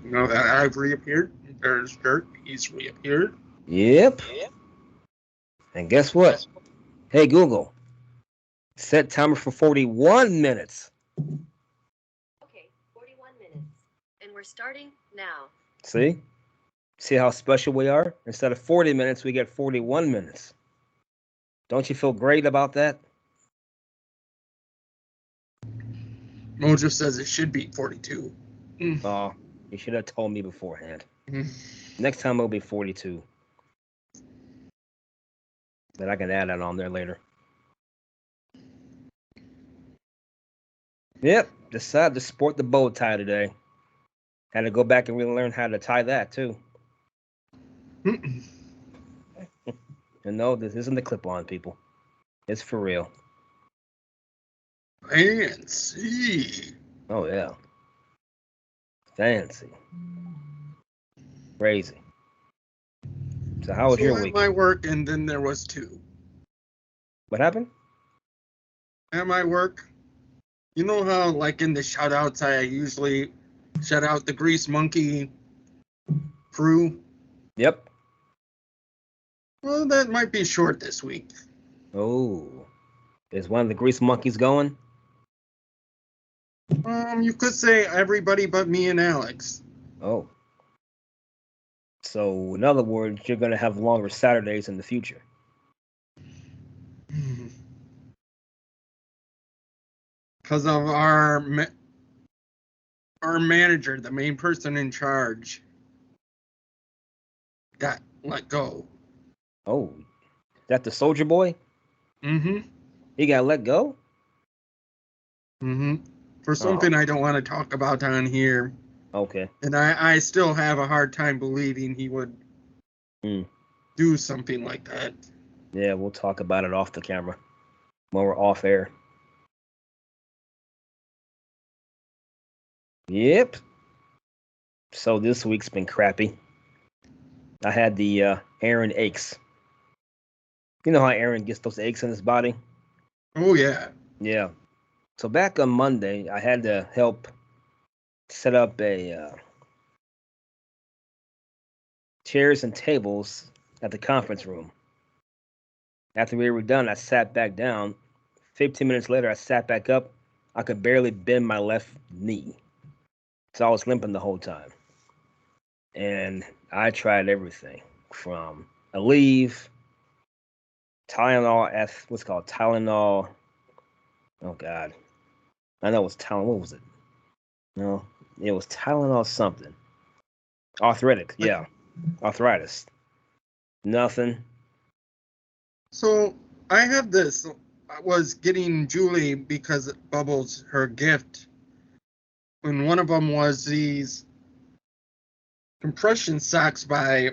You know that I've reappeared. There's Derk. He's reappeared. Yep. And guess what? Hey, Google, set timer for 41 minutes. Okay, 41 minutes. And we're starting now. See? See how special we are? Instead of 40 minutes, we get 41 minutes. Don't you feel great about that? Mojo says it should be 42. Oh, you should have told me beforehand. Mm. Next time it'll be 42. Then I can add that on there later. Yep, decided to sport the bow tie today. Had to go back and really learn how to tie that too. And no, this isn't the clip-on, people. It's for real. Fancy. Oh yeah, fancy, crazy. So how was your At week? my work, and then there was two. What happened? At my work, you know how, like in the shout-outs, I usually shout out the Grease Monkey crew? Yep. Well, that might be short this week. Oh, is one of the grease monkeys going? You could say everybody but me and Alex. Oh. So, in other words, you're going to have longer Saturdays in the future. Because of our manager, the main person in charge, got let go. Oh, is that the soldier boy? Mm-hmm. He got let go? Mm-hmm. For something I don't want to talk about on here. Okay. And I still have a hard time believing he would do something like that. Yeah, we'll talk about it off the camera when we're off air. Yep. So this week's been crappy. I had the Aaron aches. You know how Aaron gets those aches in his body? Oh, yeah. Yeah. So back on Monday, I had to help set up a chairs and tables at the conference room. After we were done, I sat back down. 15 minutes later, I sat back up. I could barely bend my left knee. So I was limping the whole time. And I tried everything from Aleve, Tylenol, what's it called? Tylenol. Oh, God. I know it was Tylenol. What was it? No, it was Tylenol something. Arthritic, yeah. Arthritis. Nothing. So I have this. I was getting Julie because Bubbles her gift. And one of them was these compression socks by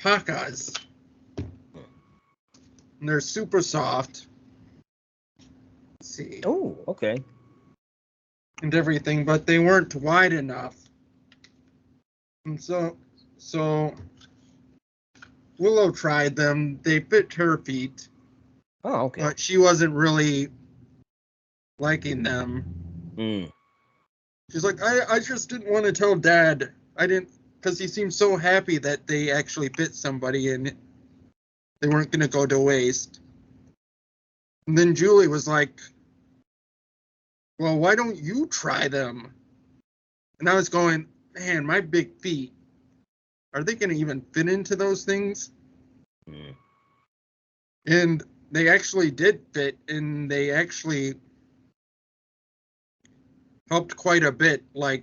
Paca's. And they're super soft. Let's see. Oh, okay. And everything, but they weren't wide enough. And so Willow tried them. They fit her feet. Oh, okay. But she wasn't really liking them. She's like, I just didn't want to tell Dad. I didn't, because he seemed so happy that they actually fit somebody and they weren't going to go to waste. And then Julie was like, well, why don't you try them? And I was going, man, my big feet, are they going to even fit into those things? And they actually did fit, and they actually helped quite a bit. Like,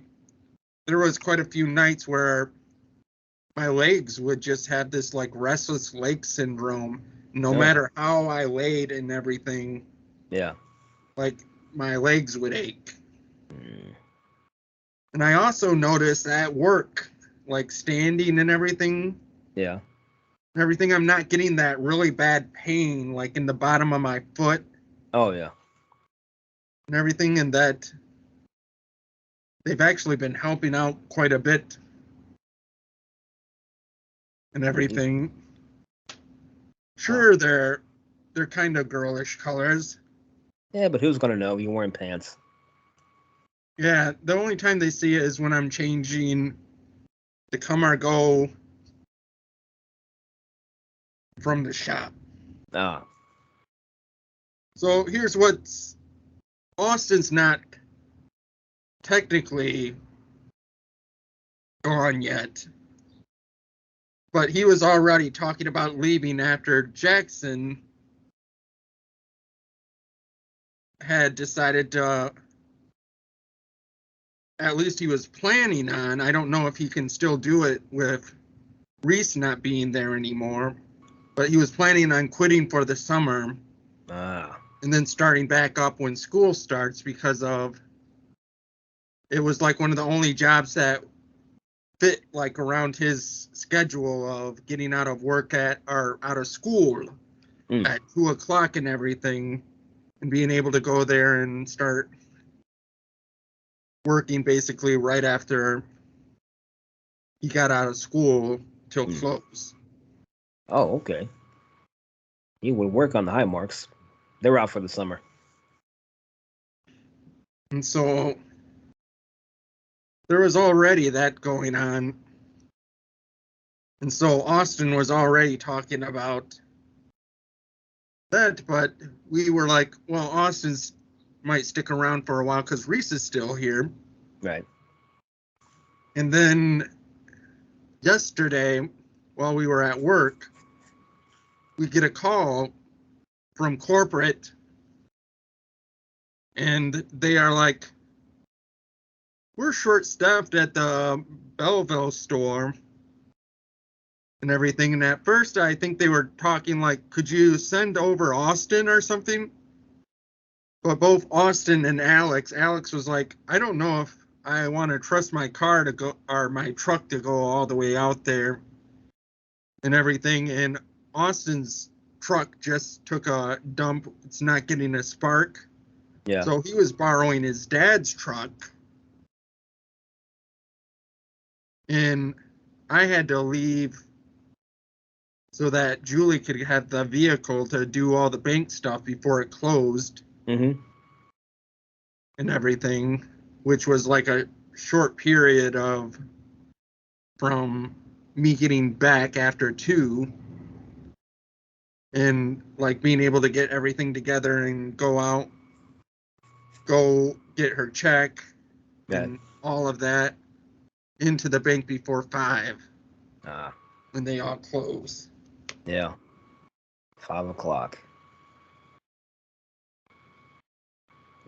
there was quite a few nights where my legs would just have this like restless leg syndrome, no matter how I laid and everything. Yeah. Like, my legs would ache. And I also noticed at work, like standing and everything. Yeah. Everything, I'm not getting that really bad pain, like in the bottom of my foot. Oh, yeah. And everything, and that they've actually been helping out quite a bit. And everything. Sure, they're kind of girlish colors. Yeah, but who's gonna know? You're wearing pants. Yeah, the only time they see it is when I'm changing the come or go from the shop. Ah. So here's what's Austin's not technically gone yet, but he was already talking about leaving after Jackson had decided to, at least he was planning on, I don't know if he can still do it with Reese not being there anymore, but he was planning on quitting for the summer and then starting back up when school starts, because of it was like one of the only jobs that fit like around his schedule of getting out of work or out of school at 2:00 and everything, and being able to go there and start working basically right after he got out of school till close. Oh, okay. He would work on the high marks. They were out for the summer. And so there was already that going on. And so Austin was already talking about that, but we were like, well, Austin's might stick around for a while because Reese is still here. Right. And then yesterday, while we were at work, we get a call from corporate, and they are like, we're short-staffed at the Belleville store and everything. And at first, I think they were talking like, could you send over Austin or something? But both Austin and Alex was like, I don't know if I want to trust my car to go, or my truck to go all the way out there and everything. And Austin's truck just took a dump. It's not getting a spark. Yeah. So he was borrowing his dad's truck. And I had to leave so that Julie could have the vehicle to do all the bank stuff before it closed. Mm-hmm. And everything, which was like a short period of from me getting back after 2 and like being able to get everything together and go get her check and all of that into the bank before 5 when they all close. Yeah. 5:00.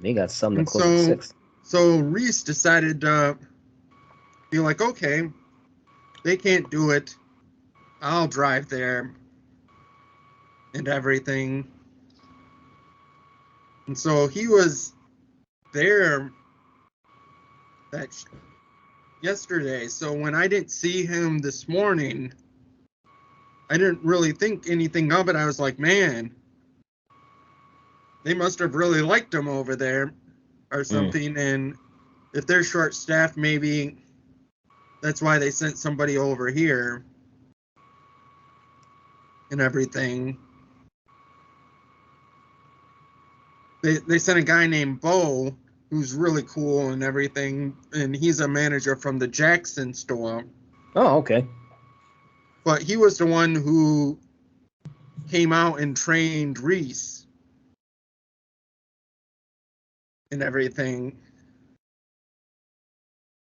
They got something to close at 6. So Reese decided to be like, okay, they can't do it. I'll drive there and everything. And so he was there yesterday. So when I didn't see him this morning, I didn't really think anything of it. I was like, man, they must have really liked him over there or something. And if they're short-staffed, maybe that's why they sent somebody over here and everything. They sent a guy named Bo, who's really cool and everything, and he's a manager from the Jackson store. Oh, okay. But he was the one who came out and trained Reese and everything.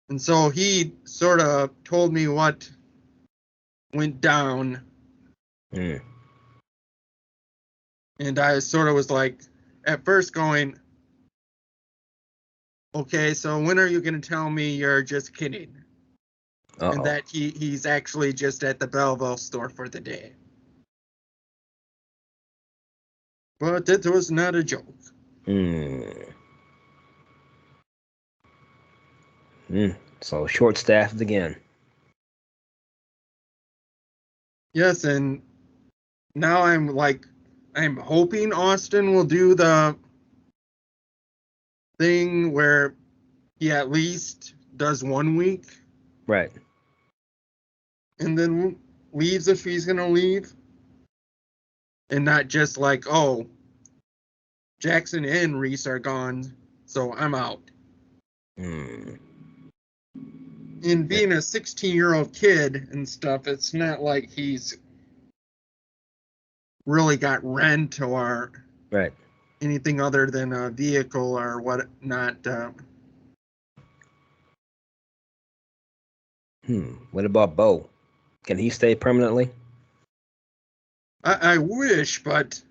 And so he sort of told me what went down. And I sort of was like, at first going, okay, so when are you going to tell me you're just kidding? And that he's actually just at the Belleville store for the day. But it was not a joke. So short-staffed again. Yes, and now I'm hoping Austin will do the thing where he at least does 1 week. Right. And then leaves if he's going to leave. And not just like, oh, Jackson and Reese are gone, so I'm out. Hmm. And being a 16-year-old kid and stuff, it's not like he's really got rent or Right. anything other than a vehicle or whatnot. What about Bo? Can he stay permanently? I wish, but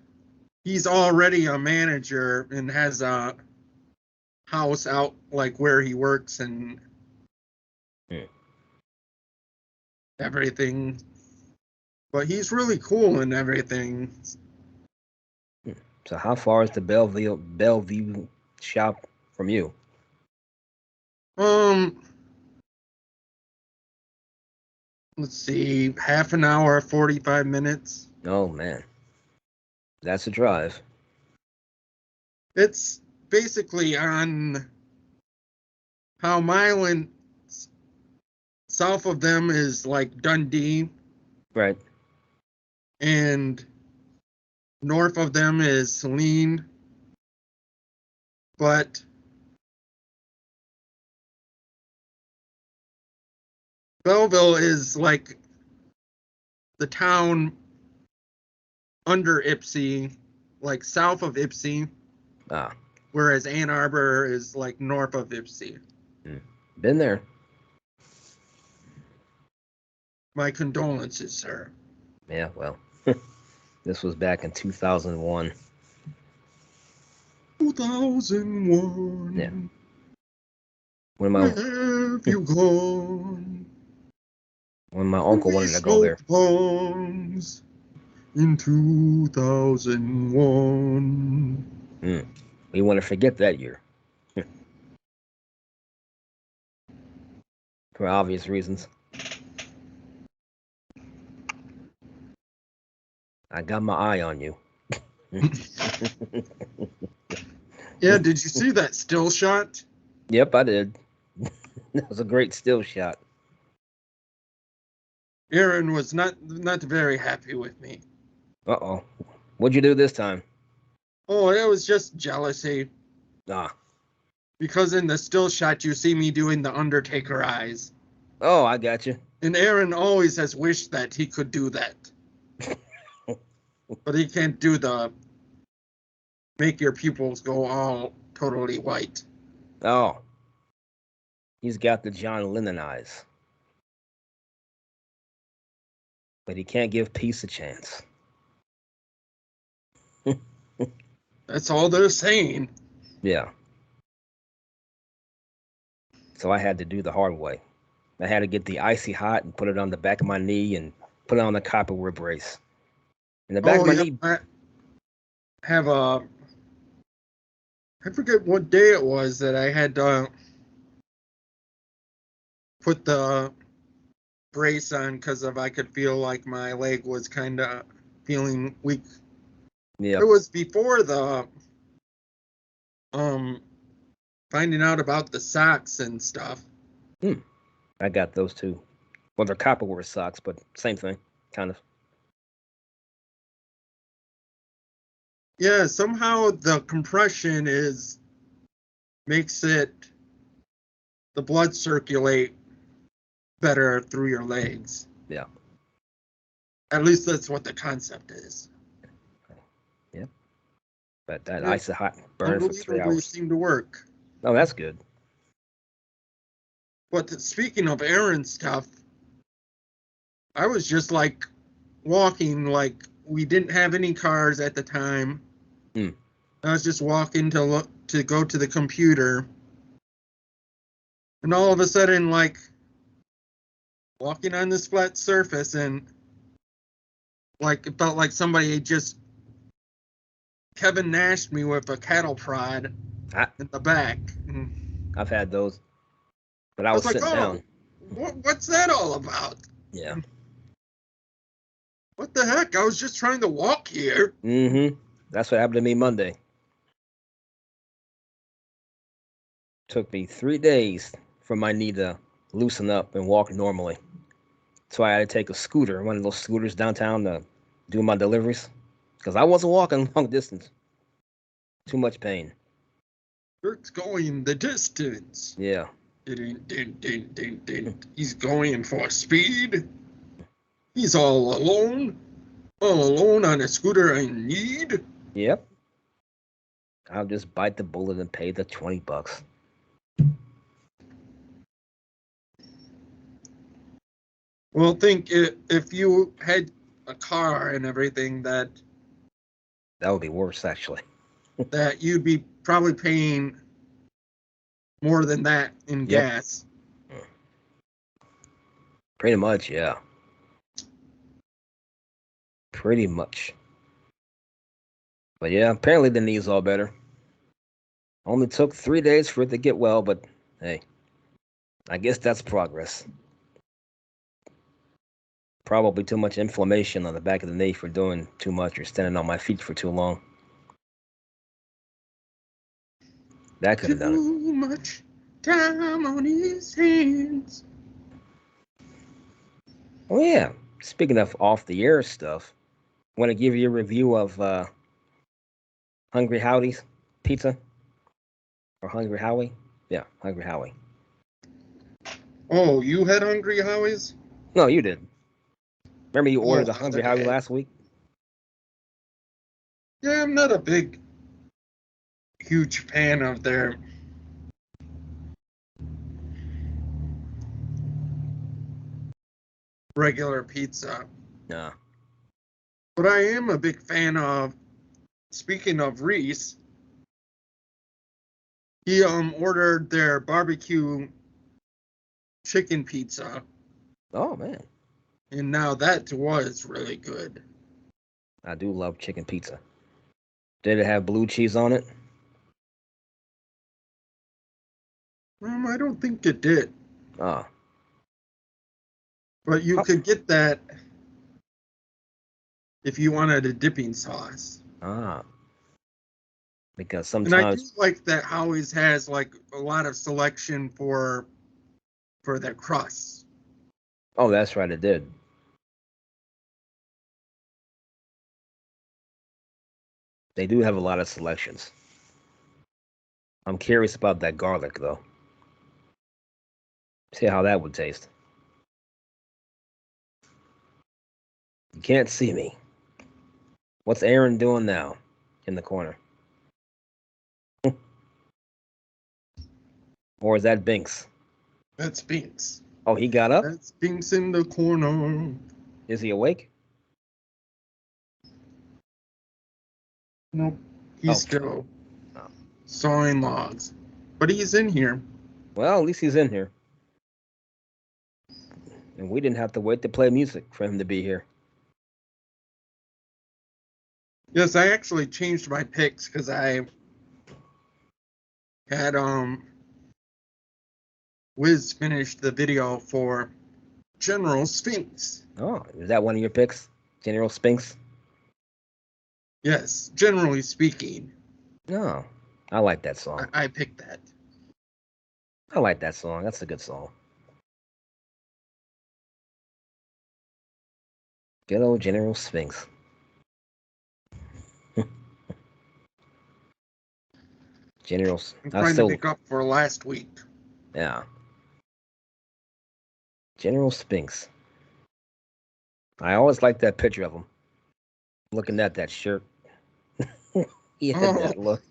he's already a manager and has a house out like where he works and everything. But he's really cool and everything. So how far is the Bellevue shop from you? Let's see, half an hour, 45 minutes. Oh man, that's a drive. It's basically on how Milan, south of them is like Dundee, Right. and north of them is Saline. But Belleville is like the town under Ypsi, like south of Ypsi, whereas Ann Arbor is like north of Ypsi. Been there. My condolences, sir. Yeah, well, this was back in 2001. 2001. Yeah. Where have you gone? When my uncle wanted to go there. Bombs in 2001. We want to forget that year. For obvious reasons. I got my eye on you. Yeah, did you see that still shot? Yep, I did. That was a great still shot. Aaron was not very happy with me. Uh-oh. What'd you do this time? Oh, it was just jealousy. Because in the still shot, you see me doing the Undertaker eyes. Oh, I got you. And Aaron always has wished that he could do that. But he can't do the make your pupils go all totally white. Oh. He's got the John Lennon eyes. But he can't give peace a chance. That's all they're saying. Yeah. So I had to do the hard way. I had to get the icy hot and put it on the back of my knee and put it on the copperware brace. In the back of my knee. I have I forget what day it was that I had put the brace on because I could feel like my leg was kind of feeling weak. Yeah. It was before the finding out about the socks and stuff. I got those too. Well, they're copperware socks, but same thing, kind of. Yeah, somehow the compression makes the blood circulate better through your legs. Yeah. At least that's what the concept is. Yeah. But that icy hot burn for 3 hours. Seemed to work. Oh, that's good. But speaking of Aaron stuff, I was just like walking, like we didn't have any cars at the time. I was just walking to go to the computer, and all of a sudden, like walking on this flat surface, and like it felt like somebody just Kevin Nashed me with a cattle prod in the back. I've had those, but I was like, sitting down. What's that all about? Yeah. What the heck? I was just trying to walk here. That's what happened to me Monday. Took me 3 days for my knee to loosen up and walk normally. So I had to take a scooter, one of those scooters downtown to do my deliveries. Because I wasn't walking long distance. Too much pain. Derk's going the distance. Yeah. He's going for speed. He's all alone on a scooter in need. Yep. I'll just bite the bullet and pay the $20. Well, think if you had a car and everything that would be worse, actually. that you'd be probably paying more than that in gas. Pretty much, yeah. Pretty much. But yeah, apparently the knee's all better. Only took 3 days for it to get well, but hey, I guess that's progress. Probably too much inflammation on the back of the knee for doing too much or standing on my feet for too long. That could have done it. Too much time on his hands. Oh yeah, speaking of off the air stuff, want to give you a review of Hungry Howdy's pizza? Or Hungry Howie? Yeah, Hungry Howie. Oh, you had Hungry Howie's? No, you did. Remember you ordered the Hungry Howie last week? Yeah, I'm not a huge fan of their regular pizza. Nah. But I am a big fan of, speaking of Reese, he ordered their barbecue chicken pizza. Oh, man. And now that was really good. I do love chicken pizza. Did it have blue cheese on it? I don't think it did. Oh. But you could get that if you wanted a dipping sauce. Ah. Because sometimes... And I do like that Howie's has like a lot of selection for their crusts. Oh, that's right, it did. They do have a lot of selections. I'm curious about that garlic, though. See how that would taste. You can't see me. What's Aaron doing now in the corner? Or is that Binks? That's Binks. Oh, he got up? That's Binks in the corner. Is he awake? Nope. He's still sawing logs. But he's in here. Well, at least he's in here. And we didn't have to wait to play music for him to be here. Yes, I actually changed my picks because I had Wiz finished the video for General Sphinx. Oh, is that one of your picks? General Sphinx? Yes, generally speaking. No, I like that song. I picked that. I like that song. That's a good song. Good old General Sphinx. Generals. I'm trying to pick up for last week. Yeah. General Sphinx. I always liked that picture of him. Looking at that shirt. He had that look.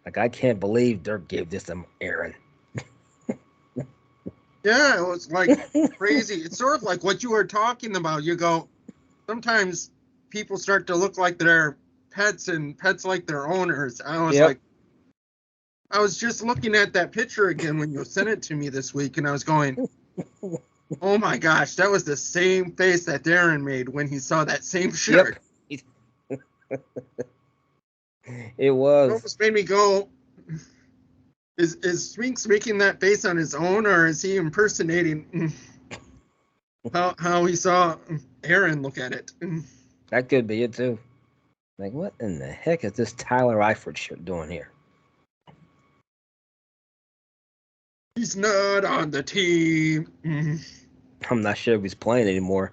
Like, I can't believe Derk gave this to Aaron. Yeah, it was like crazy. It's sort of like what you were talking about. You go, sometimes people start to look like they're pets and pets like their owners. I was like, I was just looking at that picture again when you sent it to me this week, and I was going, oh my gosh, that was the same face that Darren made when he saw that same shirt. Yep. It was. It almost made me go, is Sphinx making that face on his own, or is he impersonating how he saw Aaron look at it? That could be it too. Like, what in the heck is this Tyler Eifert shirt doing here? He's not on the team. I'm not sure if he's playing anymore.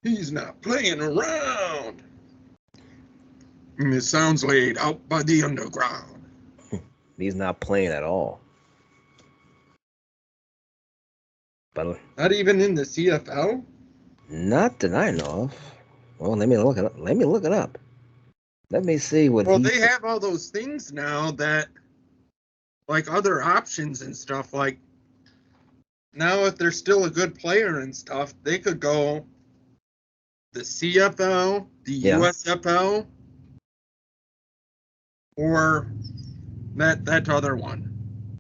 He's not playing around. It sounds laid out by the underground. He's not playing at all. But not even in the CFL? Not that I know of. Well, let me look it up. Let me see what they have all those things now that, like, other options and stuff. Like, now if they're still a good player and stuff, they could go the CFL, the USFL, or that other one.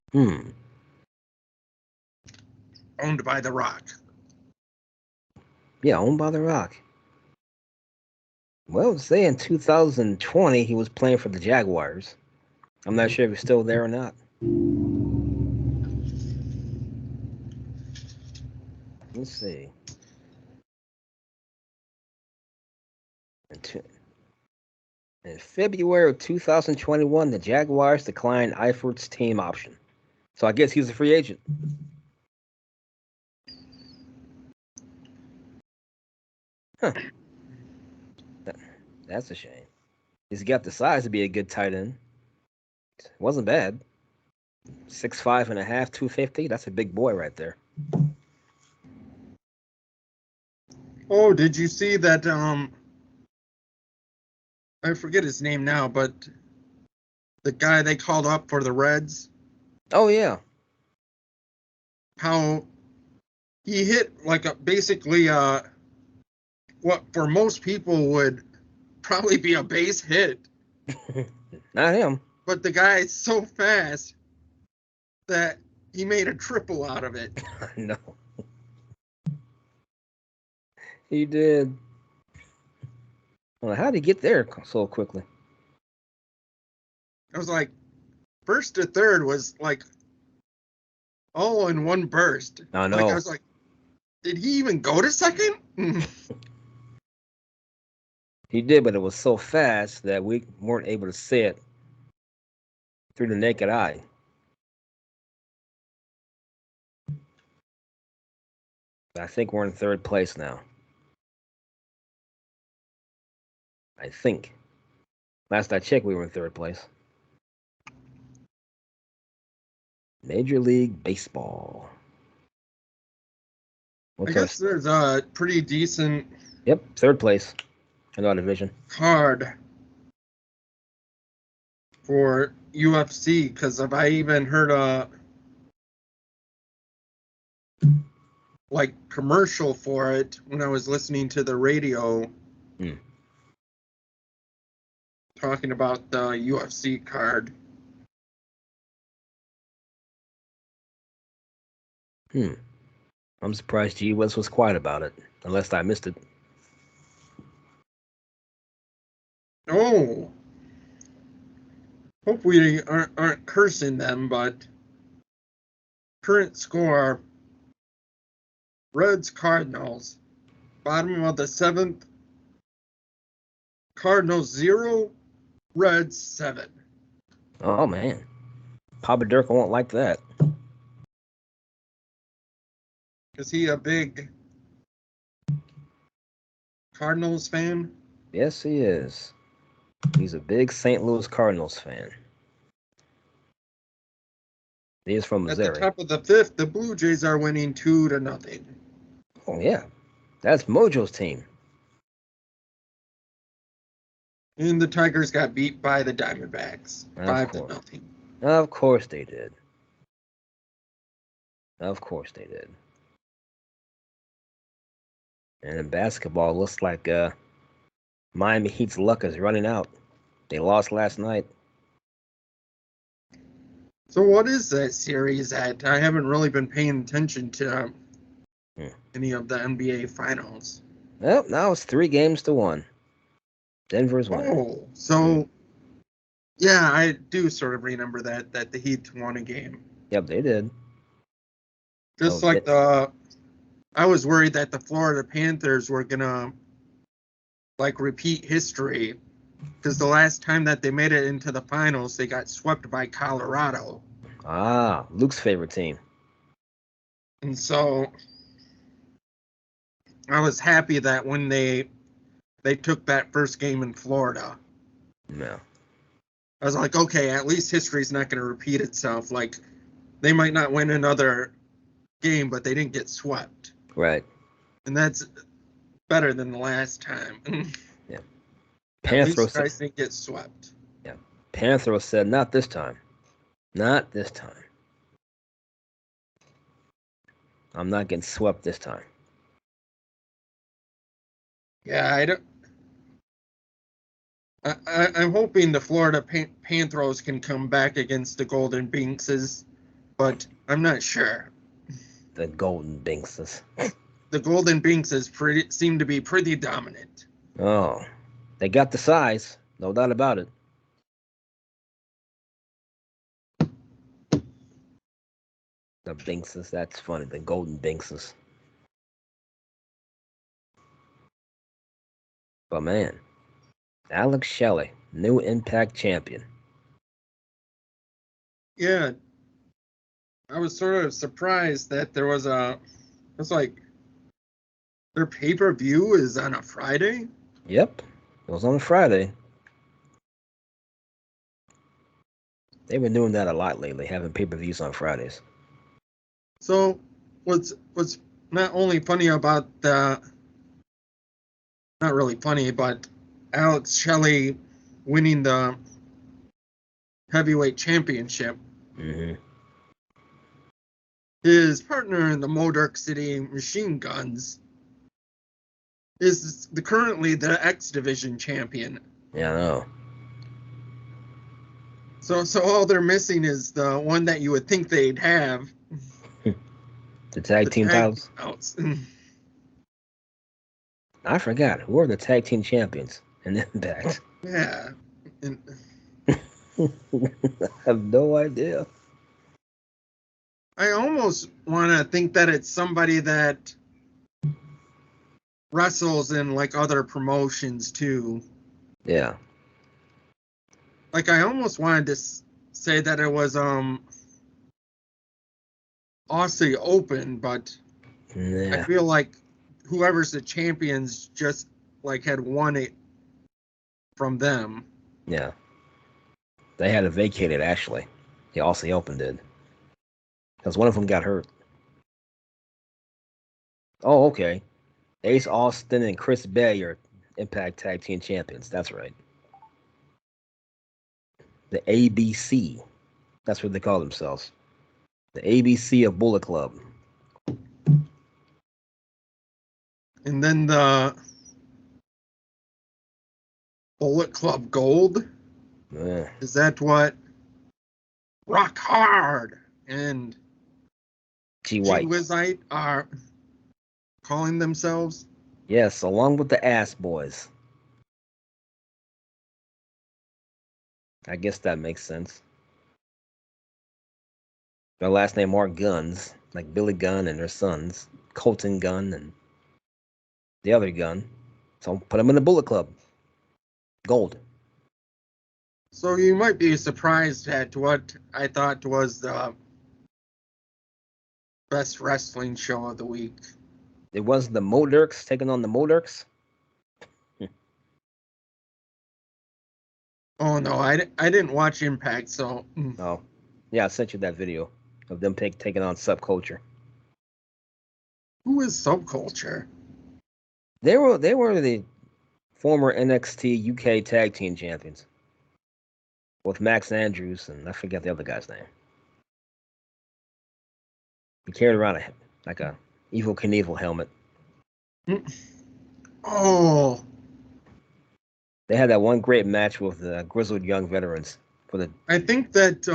Owned by The Rock. Yeah, owned by The Rock. Well, say in 2020 he was playing for the Jaguars. I'm not sure if he's still there or not. Let's see. In February of 2021, the Jaguars declined Eifert's team option. So I guess he's a free agent. Huh. That's a shame. He's got the size to be a good tight end. It wasn't bad. 6'5.5", 250. That's a big boy right there. Oh, did you see that? I forget his name now, but the guy they called up for the Reds. Oh yeah. How he hit like basically what for most people would probably be a base hit. Not him. But the guy is so fast that he made a triple out of it. No. He did. Well, how did he get there so quickly? I was like, first to third was like all in one burst. I know. Like, I was like, did he even go to second? He did, but it was so fast that we weren't able to see it through the naked eye. I think we're in third place now. I think. Last I checked, we were in third place. Major League Baseball. I guess there's a pretty decent. Yep, third place in our division. Card for UFC, because if I even heard a like commercial for it when I was listening to the radio talking about the UFC card. I'm surprised G West was quiet about it, unless I missed it. Oh, hope we aren't cursing them, but current score: Reds Cardinals, bottom of the seventh. Cardinals 0, Reds 7. Oh man, Papa Derk won't like that. Is he a big Cardinals fan? Yes, he is. He's a big St. Louis Cardinals fan. He is from Missouri. At the top of the fifth, the Blue Jays are winning 2-0. Oh yeah, that's Mojo's team. And the Tigers got beat by the Diamondbacks 5-0. Of course they did. Of course they did. And in basketball, looks like Miami Heat's luck is running out. They lost last night. So what is that series at? I haven't really been paying attention to any of the NBA finals. Well, now it's 3-1. Denver's winning. Oh, so yeah, I do sort of remember that the Heat won a game. Yep, they did. Just I was worried that the Florida Panthers were gonna like repeat history, because the last time that they made it into the finals, they got swept by Colorado. Ah, Luke's favorite team. And so I was happy that when they took that first game in Florida, No. I was like, okay, at least history's not going to repeat itself. Like, they might not win another game, but they didn't get swept. Right. And that's better than the last time. Yeah. At least guys didn't get swept. Yeah. Panthro said, not this time. Not this time. I'm not getting swept this time. Yeah, I'm hoping the Florida Panthers can come back against the Golden Binkses, but I'm not sure. The Golden Binkses. The Golden Binkses seem to be pretty dominant. Oh, they got the size, no doubt about it. The Binkses, that's funny. The Golden Binkses. But man, Alex Shelley, new Impact champion. Yeah, I was sort of surprised that there was it's like their pay-per-view is on a Friday. Yep, it was on a Friday. They've been doing that a lot lately, having pay-per-views on Fridays. So what's not only funny about not really funny, but Alex Shelley winning the heavyweight championship. Mm-hmm. His partner in the Derk City Machine Guns is currently the X Division champion. Yeah, I know. So all they're missing is the one that you would think they'd have. The tag team titles? I forgot. Who are the tag team champions in Impact? Yeah. I have no idea. I almost want to think that it's somebody that wrestles in like other promotions too. Yeah. Like I almost wanted to say that it was Aussie Open, but Yeah. I feel like whoever's the champions just like had won it from them. Yeah. They had to vacate it, actually. The Aussie Open did. Because one of them got hurt. Oh, okay. Ace Austin and Chris Bay are Impact Tag Team Champions. That's right. The ABC. That's what they call themselves. The ABC of Bullet Club. And then the Bullet Club Gold. Is that what Rock Hard and G White Wizite are calling themselves? Yes, along with the Ass Boys. I guess that makes sense. Their last name are Guns, like Billy Gunn and their sons, Colton Gunn and the other Gunn. So put them in the Bullet Club. Gold. So you might be surprised at what I thought was the best wrestling show of the week. It was the Modirks taking on the Modirks. Oh no, I didn't watch Impact, so. Oh, yeah, I sent you that video of them taking on Subculture. Who is Subculture? They were the former NXT UK Tag Team Champions with Max Andrews and I forget the other guy's name. He carried around like a Evil Knievel helmet. Oh. They had that one great match with the Grizzled Young Veterans for the. I think that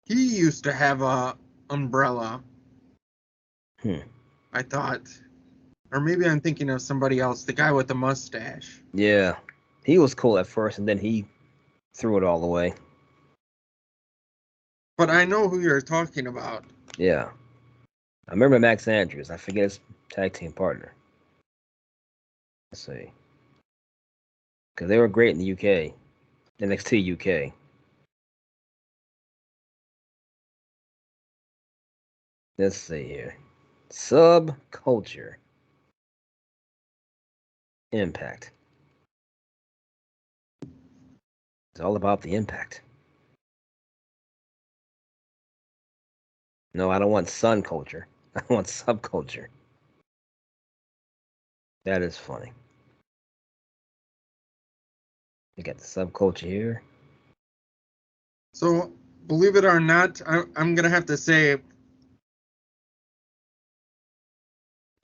he used to have a umbrella. I thought, or maybe I'm thinking of somebody else. The guy with the mustache. Yeah, he was cool at first, and then he threw it all away. But I know who you're talking about. Yeah, I remember Max Andrews. I forget his tag team partner. Let's see, because they were great in the UK, NXT UK. Let's see here. Subculture. Impact. It's all about the impact. No, I don't want sun culture. I want subculture. That is funny. You got the subculture here. So, believe it or not, I'm going to have to say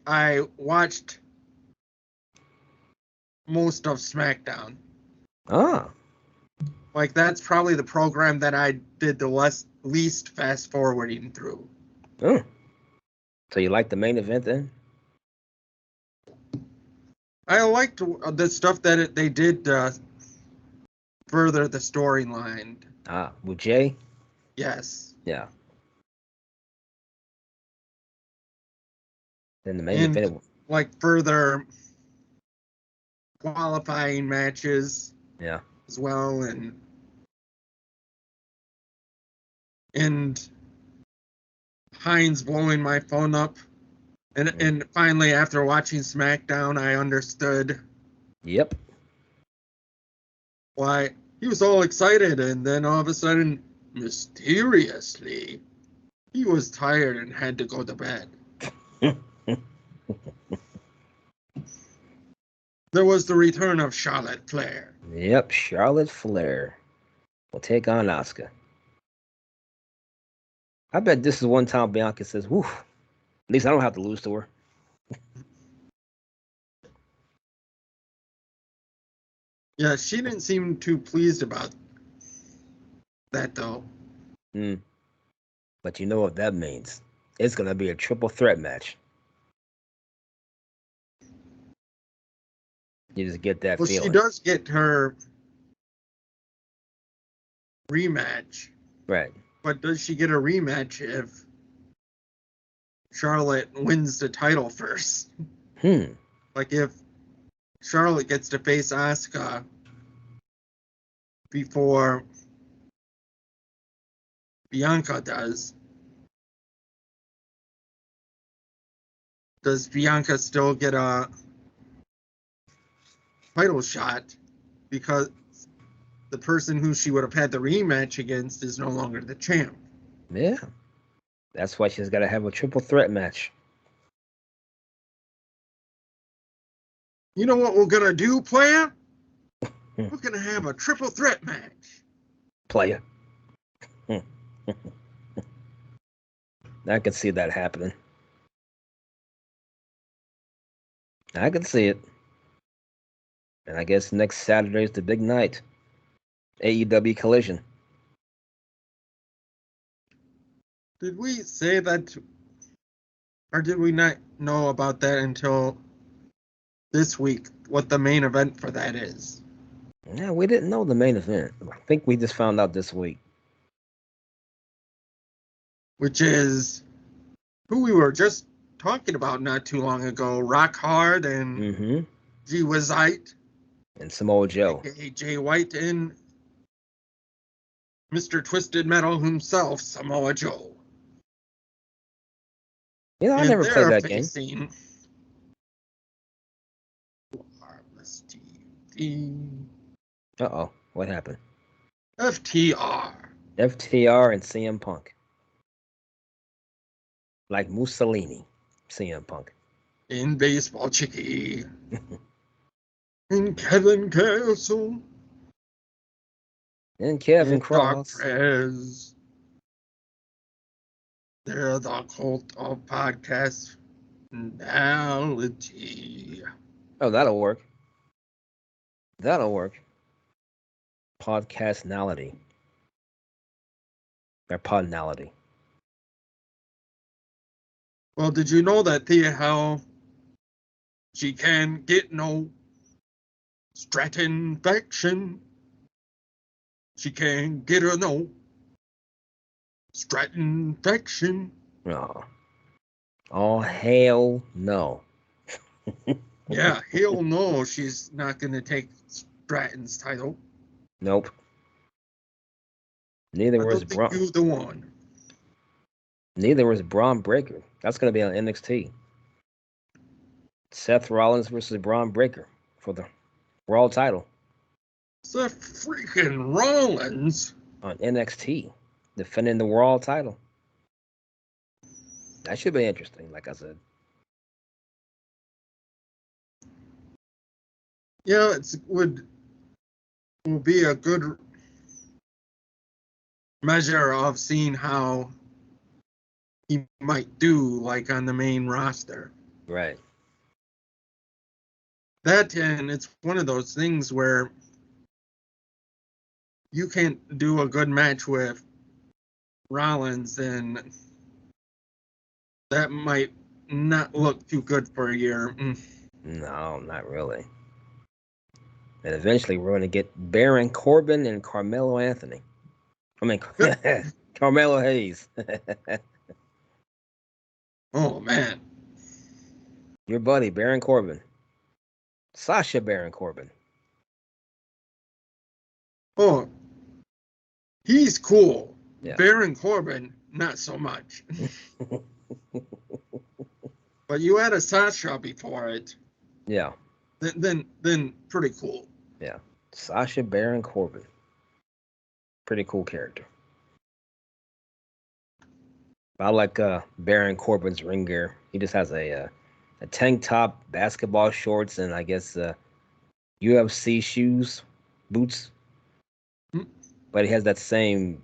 I watched most of SmackDown. Ah. Like, that's probably the program that I did the least fast forwarding through. Oh. So you like the main event then? I liked the stuff that they did further the storyline. Ah, Moje? Yes. Yeah. Then the main And event. like further qualifying matches. Yeah. As well, and Hines blowing my phone up. And finally, after watching SmackDown, I understood. Yep. Why he was all excited, and then all of a sudden, mysteriously, he was tired and had to go to bed. There was the return of Charlotte Flair. Yep, Charlotte Flair will take on Asuka. I bet this is one time Bianca says, "Whew, at least I don't have to lose to her." Yeah, she didn't seem too pleased about that, though. But you know what that means? It's going to be a triple threat match. You just get that feeling. She does get her rematch. Right. But does she get a rematch if Charlotte wins the title first? Like if Charlotte gets to face Asuka before Bianca does Bianca still get a title shot because the person who she would have had the rematch against is no longer the champ? Yeah. That's why she's got to have a triple threat match. You know what we're going to do, player? We're going to have a triple threat match. Player. I can see that happening. I can see it. And I guess next Saturday is the big night. AEW Collision. Did we say that, or did we not know about that until this week, what the main event for that is? Yeah, we didn't know the main event. I think we just found out this week. Which is who we were just talking about not too long ago, Rock Hard and G Wizite. And Samoa Joe. AKA Jay White and Mr. Twisted Metal himself, Samoa Joe. You know, I never played that game. Harmless TV. Uh-oh. What happened? FTR. FTR and CM Punk. Like Mussolini, CM Punk. In Baseball Chicky. And Kevin Castle. And Kevin Cross. They're the cult of podcast finality. Oh, that'll work. That'll work. Podcastnality. Or podnality. Well, did you know that Thea Hell, she can get no strat infection? She can get her no strat infection. Oh, hell no. Yeah, hell no, she's not going to take Stratton's title. Nope. Neither was Braun. You're the one. Neither was Braun Breaker. That's going to be on NXT. Seth Rollins versus Braun Breaker for the World title. Seth freaking Rollins on NXT, defending the world title. That should be interesting, like I said. Yeah, it will be a good measure of seeing how he might do, like on the main roster. Right. That, and it's one of those things where you can't do a good match with Rollins, and that might not look too good for a year. No, not really. And eventually we're going to get Baron Corbin and Carmelo Anthony. I mean, Carmelo Hayes. Oh, man. Your buddy, Baron Corbin. Sasha Baron Corbin. Oh, he's cool. Yeah. Baron Corbin, not so much. But you had a Sasha before it. Yeah. Then pretty cool. Yeah. Sasha Baron Corbin. Pretty cool character. I like Baron Corbin's ring gear. He just has a tank top, basketball shorts, and I guess UFC shoes, boots. But he has that same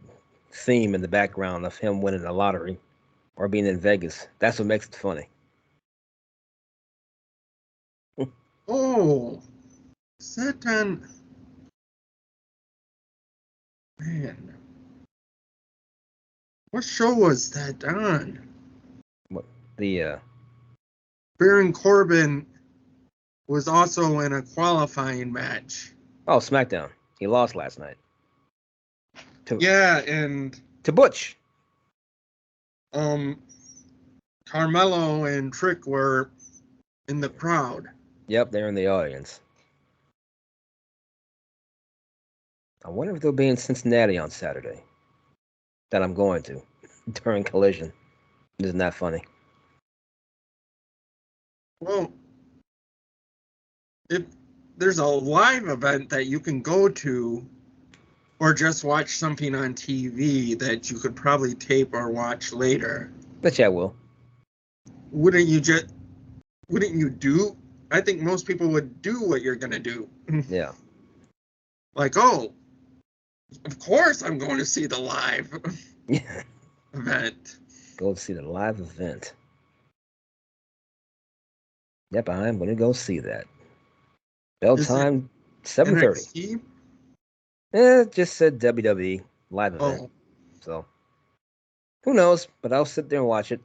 theme in the background of him winning the lottery or being in Vegas. That's what makes it funny. Oh, is that on? Man, what show was that on? What the Baron Corbin was also in a qualifying match. Oh, SmackDown. He lost last night. Yeah, and to Butch. Carmelo and Trick were in the crowd. Yep, they're in the audience. I wonder if they'll be in Cincinnati on Saturday. That I'm going to during Collision. Isn't that funny? Well, if there's a live event that you can go to or just watch something on TV that you could probably tape or watch later. Bet you I will. Wouldn't you do? I think most people would do what you're going to do. Yeah. Like, oh, of course I'm going to see the live event. Go see the live event. Yep, I'm going to go see that. Bell time, 7:30. It just said WWE live event. Oh. So, who knows? But I'll sit there and watch it.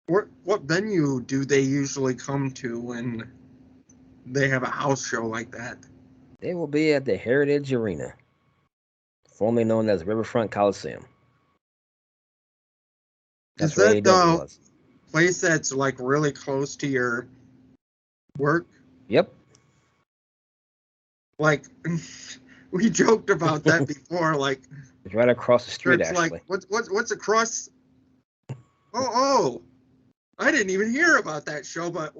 What venue do they usually come to when they have a house show like that? They will be at the Heritage Arena, formerly known as Riverfront Coliseum. That's where AEW was. Place that's like really close to your work? Yep. Like, we joked about that before. Like, it's right across the street. It's actually. Like, what's across? Oh, I didn't even hear about that show, but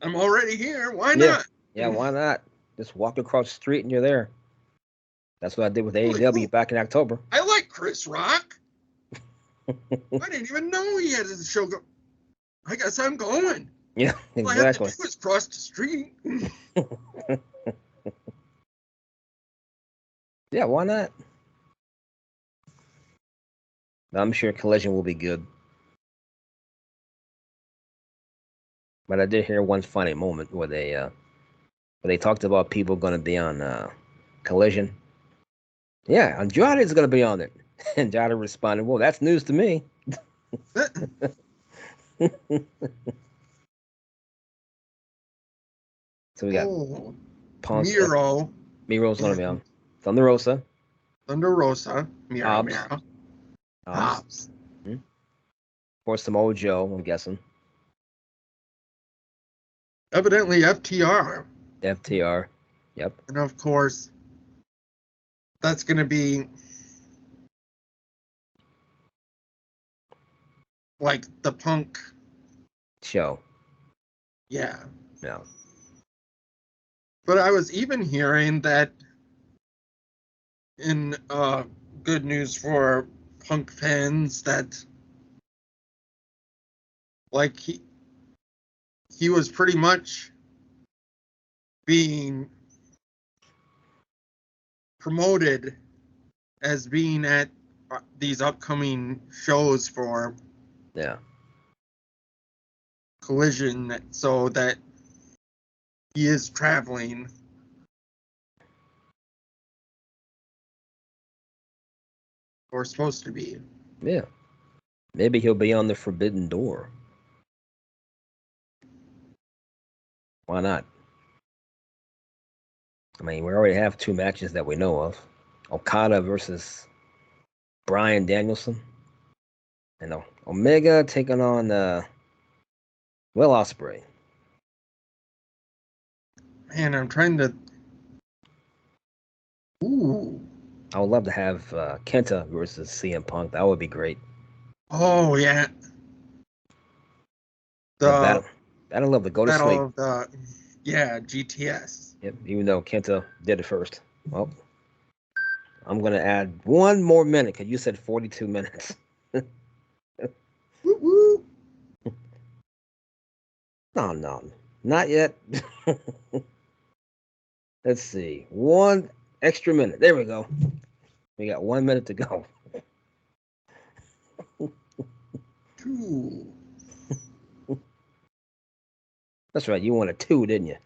I'm already here. Why not? Yeah, why not? Just walk across the street and you're there. That's what I did with AEW back in October. I like Chris Rock. I didn't even know he had his show. I guess I'm going. Yeah, exactly. All I have to do is cross the street. Yeah, why not? I'm sure Collision will be good. But I did hear one funny moment where they talked about people going to be on Collision. Yeah, Andrade is going to be on it. And Andrade responded, well, that's news to me. So we got Miro. Miro's going to be on. Thunder Rosa. Miro. Hobbs. Of course, some MOjo, I'm guessing. Evidently FTR. Yep. And of course, that's going to be like the Punk show. Yeah. Yeah. But I was even hearing that in good news for Punk fans that like he was pretty much being promoted as being at these upcoming shows for Collision, so that he is traveling. Or supposed to be. Yeah. Maybe he'll be on the Forbidden Door. Why not? I mean, we already have 2 matches that we know of. Okada versus Bryan Danielson. And Omega taking on Will Ospreay. Man, I'm trying to... Ooh. I would love to have Kenta versus CM Punk. That would be great. Oh, yeah. Battle of the Go to Sleep. Battle of the... Yeah, GTS. Yep, even though Kenta did it first. Well, I'm going to add 1 more minute because you said 42 minutes. Woo-woo. No, not yet. Let's see. 1 extra minute. There we go. We got 1 minute to go. 2. That's right. You wanted 2, didn't you?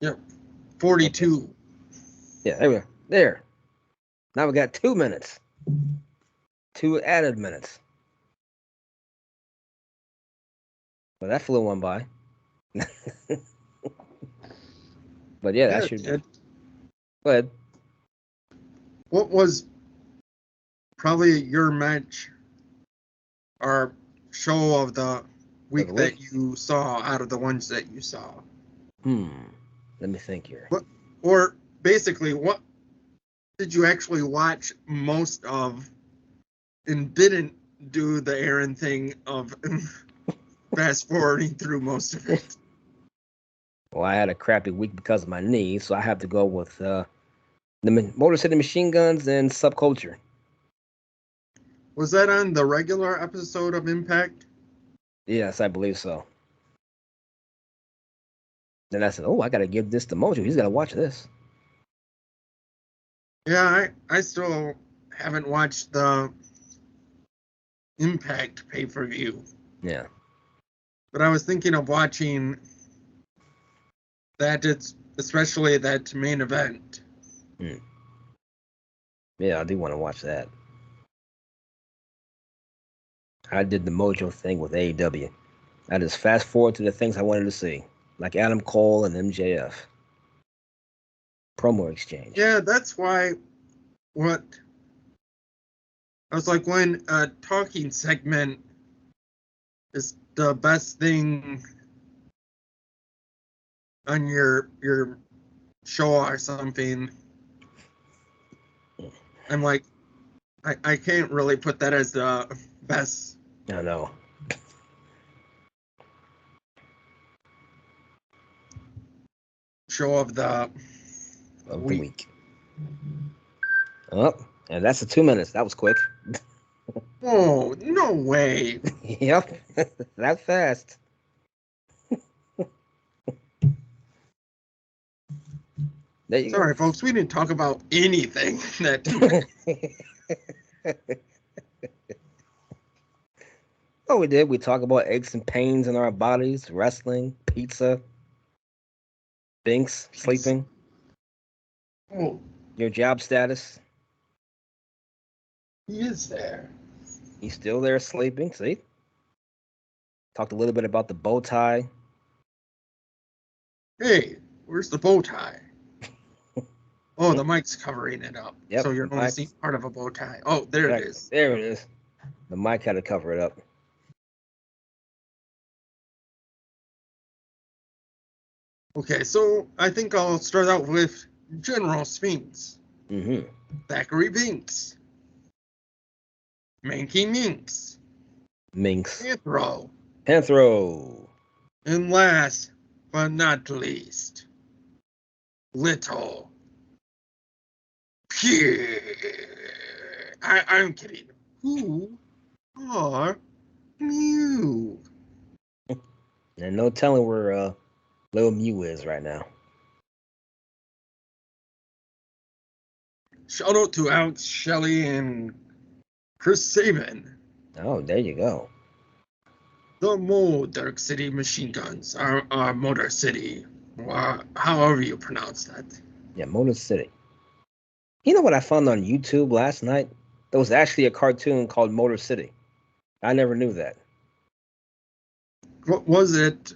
Yep. 42. Okay. Yeah, there we go. There. Now we got 2 minutes. 2 added minutes. Well, that flew on by. But yeah, that should be. Go ahead. What was probably your match or show of the week that you saw out of the ones that you saw? Let me think here. Or basically, what did you actually watch most of and didn't do the Aaron thing of fast forwarding through most of it? Well, I had a crappy week because of my knee, so I have to go with the Motor City Machine Guns and Subculture. Was that on the regular episode of Impact? Yes, I believe so. Then I said, I got to give this to Mojo. He's got to watch this. Yeah, I still haven't watched the Impact pay-per-view. Yeah. But I was thinking of watching that, especially that main event. Yeah, I do want to watch that. I did the Mojo thing with AEW. I just fast forward to the things I wanted to see, like Adam Cole and MJF. Promo exchange. Yeah, that's why I was like, when a talking segment is the best thing on your show or something, I'm like, I can't really put that as the best. I know. Show of the week. Oh, and that's the 2 minutes. That was quick. Oh, no way. Yep, that fast. Sorry, folks, we didn't talk about anything that. Oh, we did. We talked about aches and pains in our bodies, wrestling, pizza, Binks, sleeping, your job status. He is there. He's still there sleeping, see? Talked a little bit about the bow tie. Hey, where's the bow tie? Oh, the mic's covering it up. Yep, so you're only seeing part of a bow tie. Oh, there it is. There it is. The mic had to cover it up. Okay, so I think I'll start out with General Sphinx. Thackeray Binks. Mankey Minx. Panthro. And last, but not least, little Pierre. I'm kidding. Who are you? And no telling where Lil Mew is right now. Shout out to Alex Shelley and Chris Sabin. Oh, there you go. The Derk City machine guns are Motor City, or however you pronounce that. Yeah, Motor City. You know what I found on YouTube last night? There was actually a cartoon called Motor City. I never knew that. What was it?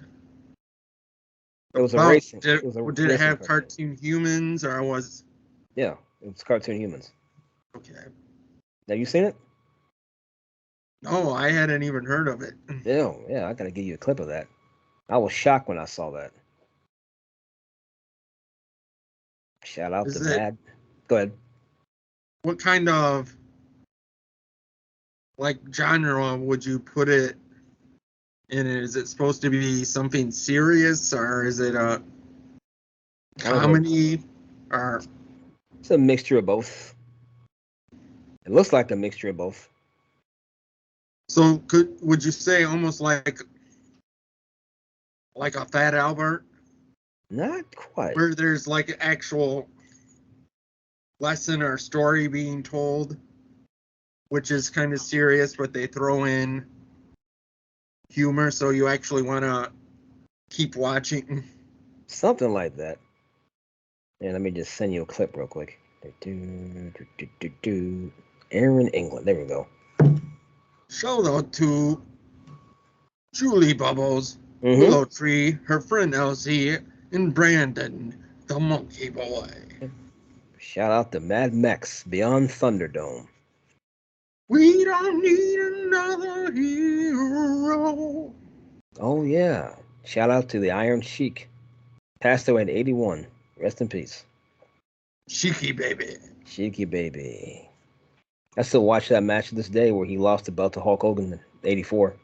It was a racing. Did it have cartoon. cartoon humans, or was? Yeah, it was cartoon humans. Okay. Have you seen it? No, I hadn't even heard of it. Yeah, I gotta give you a clip of that. I was shocked when I saw that. Shout out to Mad. Go ahead. What kind of genre would you put it in? Is it supposed to be something serious, or is it a comedy? Or it's a mixture of both. It looks like a mixture of both. So would you say almost like a Fat Albert? Not quite. Where there's like an actual lesson or story being told, which is kind of serious, but they throw in humor, so you actually want to keep watching. Something like that. Yeah, let me just send you a clip real quick. Aaron England. There we go. Shout out to Julie Bubbles, Willow Tree, her friend Elsie, and Brandon, the monkey boy. Shout out to Mad Max Beyond Thunderdome. We don't need another hero. Oh, yeah. Shout out to the Iron Sheik. Passed away at 81. Rest in peace. Sheiky baby. Sheiky baby. I still watch that match to this day where he lost the belt to Hulk Hogan in 84.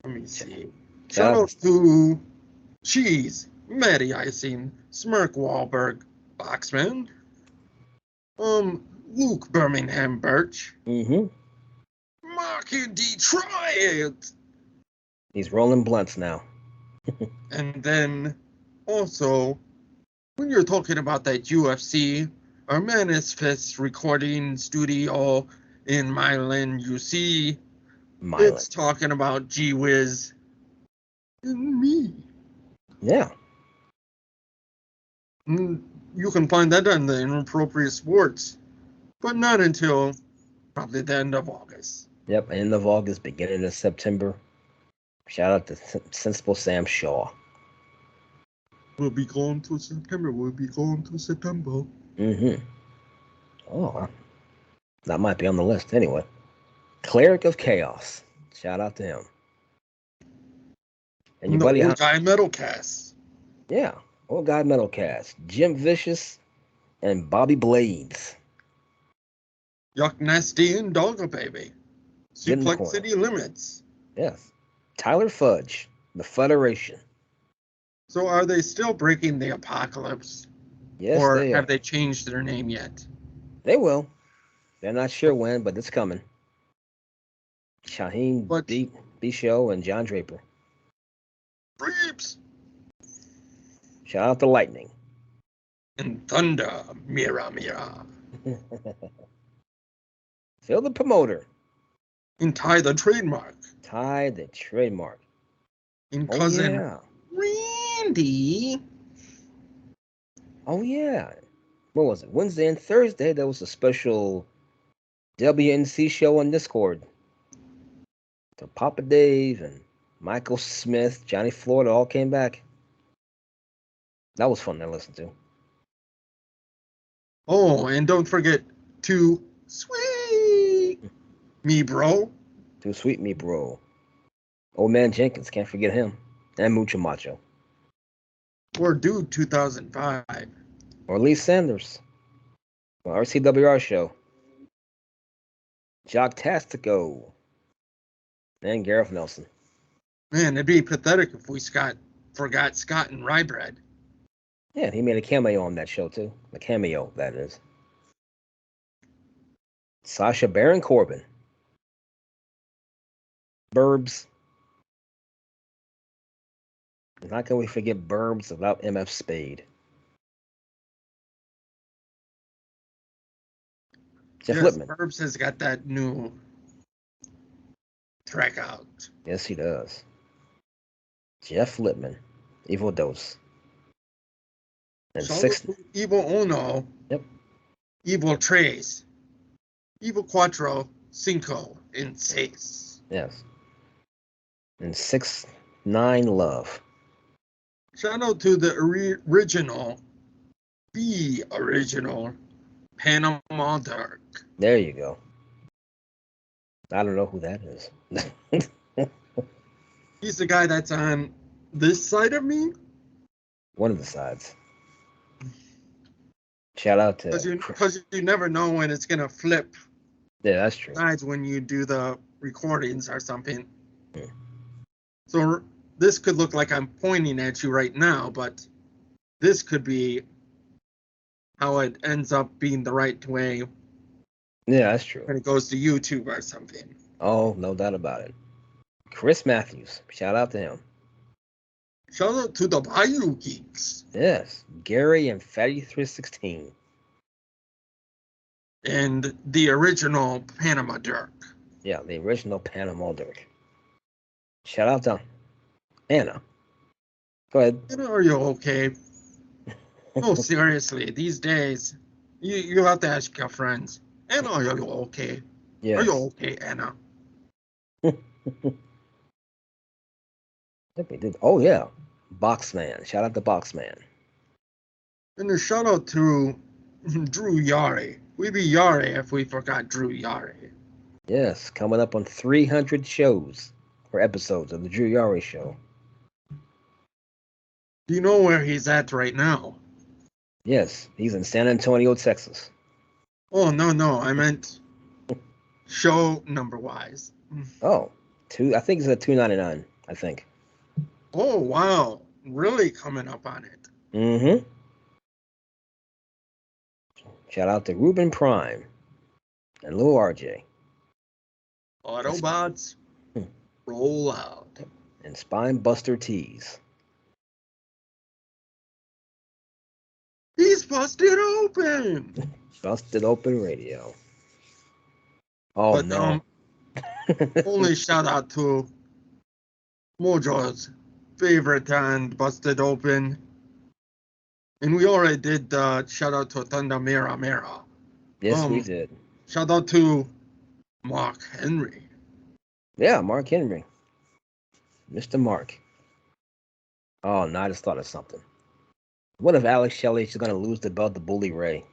Let me see. Shout out to Cheese, Matty Icing, Smirk Wahlberg, Boxman, Luke Birmingham Birch, Mark in Detroit. He's rolling blunts now. And then also, when you're talking about that UFC, our Manifest recording studio in Milan, you see, it's talking about G Wiz and me. Yeah. You can find that on the Inappropriate Sports, but not until probably the end of August. Yep, end of August, beginning of September. Shout out to Sensible Sam Shaw. We'll be going to September. Oh, that might be on the list anyway. Cleric of Chaos. Shout out to him. And your buddy Old Guy Metalcast. Yeah, Old Guy Metalcast. Jim Vicious and Bobby Blades. Yuck Nasty and Dogga Baby. Suplex City Limits. Yes. Tyler Fudge, the Federation. So are they still breaking the Apocalypse? Yes, or they have are. they changed their name yet? They will. They're not sure when, but it's coming. Shaheen B. Show and John Draper. Creeps. Shout out to Lightning. And Thunder, Mira. Phil the Promoter. And Ty the Trademark. And cousin Randy. Oh, yeah. What was it? Wednesday and Thursday, there was a special WNC show on Discord. So Papa Dave and Michael Smith, Johnny Florida all came back. That was fun to listen to. Oh, and don't forget Too Sweet Me Bro. Too Sweet Me Bro. Old Man Jenkins, can't forget him. And Mucho Macho. Or Dude 2005. Or Lee Sanders. Or RCWR show. Jock-tastico. And Gareth Nelson. Man, it'd be pathetic if we forgot Scott and Rybread. Yeah, he made a cameo on that show too. A cameo, that is. Sasha Baron Corbin. Burbs. And how can we forget Burbs without MF Spade? Jeff Lippman. Burbs has got that new track out. Yes, he does. Jeff Lippman. Evil Dose. And Evil Uno. Yep. Evil Tres. Evil Cuatro. Cinco. And Seis. Yes. And 6ix9ine Love. Shout out to the original Panama Derk. There you go. I don't know who that is. He's the guy that's on this side of me. One of the sides. Shout out to... Because you never know when it's going to flip. Yeah, that's true. Sides when you do the recordings or something. Yeah. So this could look like I'm pointing at you right now, but this could be how it ends up being the right way. Yeah, that's true. When it goes to YouTube or something. Oh, no doubt about it. Chris Matthews. Shout out to him. Shout out to the Bayou Geeks. Yes. Gary and Fatty316. And the original Panama Derk. Yeah, the original Panama Derk. Shout out to Anna. Go ahead. Are you okay? No, seriously. These days, you have to ask your friends. Anna, are you okay? Yes. Are you okay, Anna? Oh, yeah. Boxman. Shout out to Boxman. And a shout out to Drew Yari. We'd be Yari if we forgot Drew Yari. Yes, coming up on 300 shows or episodes of the Drew Yari Show. Do you know where he's at right now? Yes, he's in San Antonio, Texas. Oh, no. I meant show number-wise. Oh, I think it's at 299, I think. Oh, wow. Really coming up on it. Mm-hmm. Shout out to Ruben Prime and Lil RJ. Autobots, roll out. And Spinebuster Tees. He's busted open. Busted Open Radio. Oh, but, no. Only shout out to Mojo's favorite and Busted Open. And we already did shout out to Thunder Mira Mira. Yes, we did. Shout out to Mark Henry. Yeah, Mark Henry. Mr. Mark. Oh, no, I just thought of something. What if Alex Shelley is going to lose the belt to Bully Ray?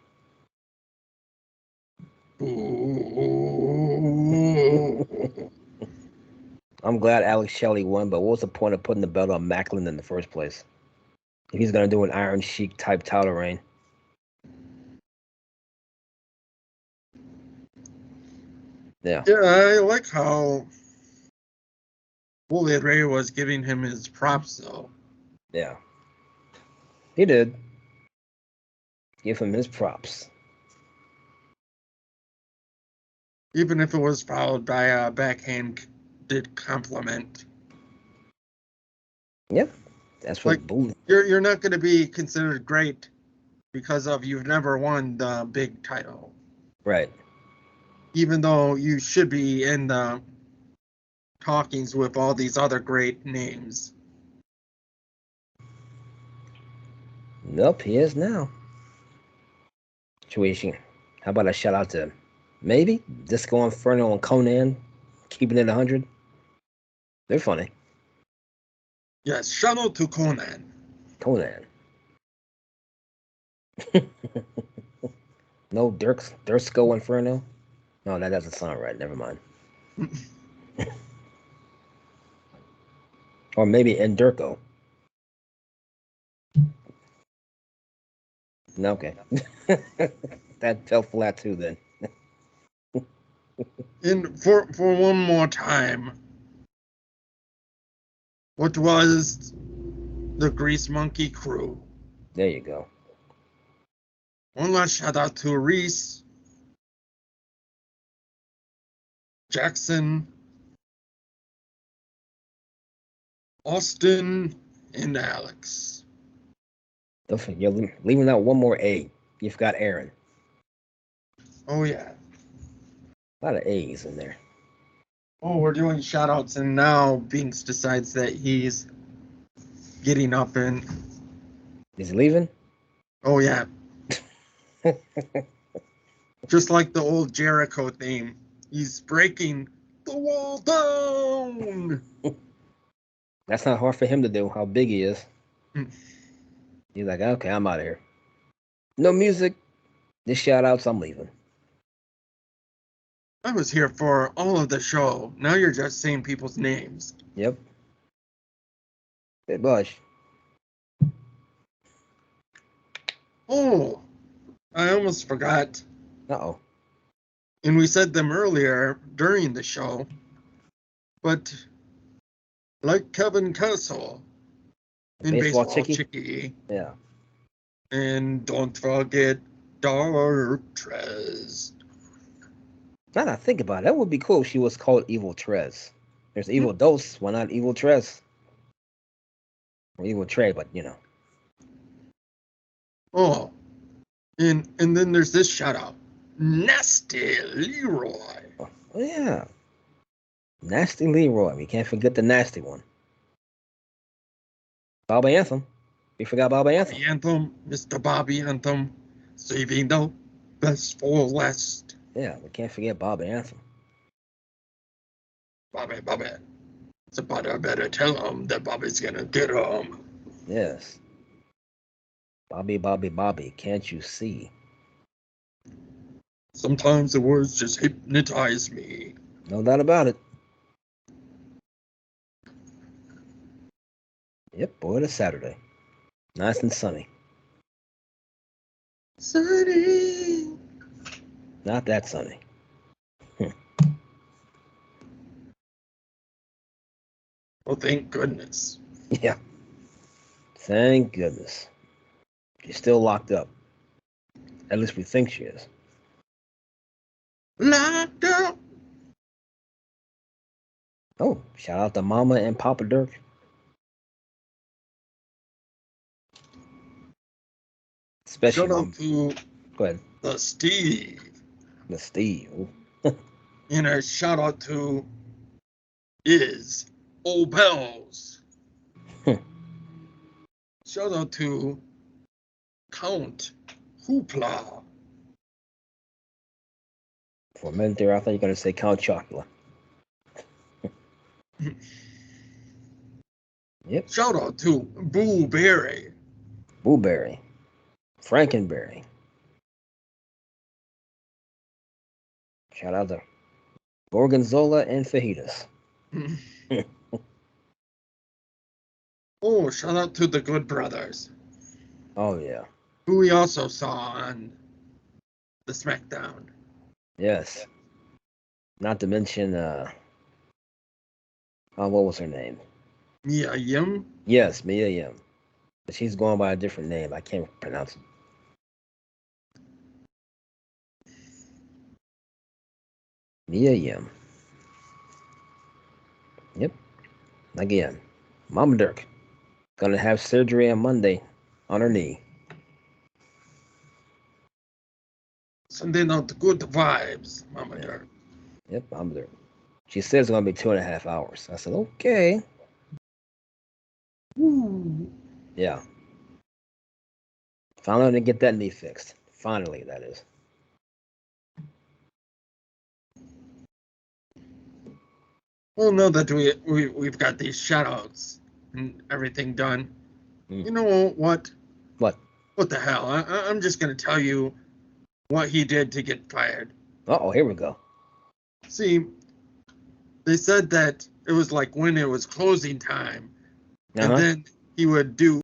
I'm glad Alex Shelley won, but what was the point of putting the belt on Macklin in the first place? If he's going to do an Iron Sheik type title reign. Yeah. Yeah, I like how Bully Ray was giving him his props, though. Yeah. He did. Give him his props. Even if it was followed by a backhanded compliment. Yep. That's what Bully. You're not going to be considered great because of you've never won the big title. Right. Even though you should be in the talkings with all these other great names. Nope, he is now. Situation. How about a shout out to maybe Disco Inferno and Conan, keeping it 100? They're funny. Yes, shout out to Conan. Conan. No Disco Inferno? No, that doesn't sound right. Never mind. Or maybe Endurco. No, okay. That fell flat too then. And for one more time, what was the Grease Monkey crew? There you go. One last shout out to Reese, Jackson, Austin, and Alex. You're leaving out one more A. You forgot Aaron. Oh, yeah. A lot of A's in there. Oh, we're doing shout outs, and now Binks decides that he's getting up and. Is he leaving? Oh, yeah. Just like the old Jericho theme. He's breaking the wall down. That's not hard for him to do, how big he is. Mm. He's like, okay, I'm out of here. No music. This shout outs, I'm leaving. I was here for all of the show. Now you're just saying people's names. Yep. Hey, Bush. Oh, I almost forgot. Uh-oh. And we said them earlier during the show. But like Kevin Castle in Baseball Chicky. Yeah. And don't forget Dark Trez. Now that I think about it, that would be cool if she was called Evil Trez. There's Evil Dose, why not Evil Trez? Or Evil Trey, but you know. Oh, and then there's this shout out. Nasty Leroy. Oh, yeah. Nasty Leroy. We can't forget the nasty one. Bobby Anthem. We forgot Bobby Anthem. Bobby Anthem, Mr. Bobby Anthem, saving the best for last. Yeah, we can't forget Bobby Anthem. Bobby. Somebody better tell him that Bobby's gonna get him. Yes. Bobby, can't you see? Sometimes the words just hypnotize me. No doubt about it. Yep, boy, it's Saturday. Nice and sunny. Sunny. Not that sunny. Oh, thank goodness. Yeah. Thank goodness. She's still locked up. At least we think she is. Locked up. Oh, shout out to Mama and Papa Derk. Especially Shout out to Go ahead. the Steve. The Steve. And a shout out to is Old Bells. Shout out to Count Hoopla. For a minute there, I thought you were going to say Count Chocula. Yep. Shout out to Boo Berry. Blueberry. Frankenberry. Shout out to Gorgonzola and Fajitas. Oh, shout out to the Good Brothers, Oh, yeah. who we also saw on the SmackDown. Yes. Not to mention, what was her name? Mia Yim. Yes, Mia Yim. But she's going by a different name. I can't pronounce it. Mia Yim. Yep. Again, Mama Derk. Gonna have surgery on Monday on her knee. Sending out the good vibes, Mama Derk. Yep, Mama Derk. She says it's gonna be 2.5 hours. I said, okay. Woo. Yeah. Finally to get that knee fixed. Finally, that is. Well, now that we've got these shout-outs and everything done, you know what? What? What the hell? I'm just going to tell you what he did to get fired. Uh-oh, here we go. See, they said that it was like when it was closing time, and then he would do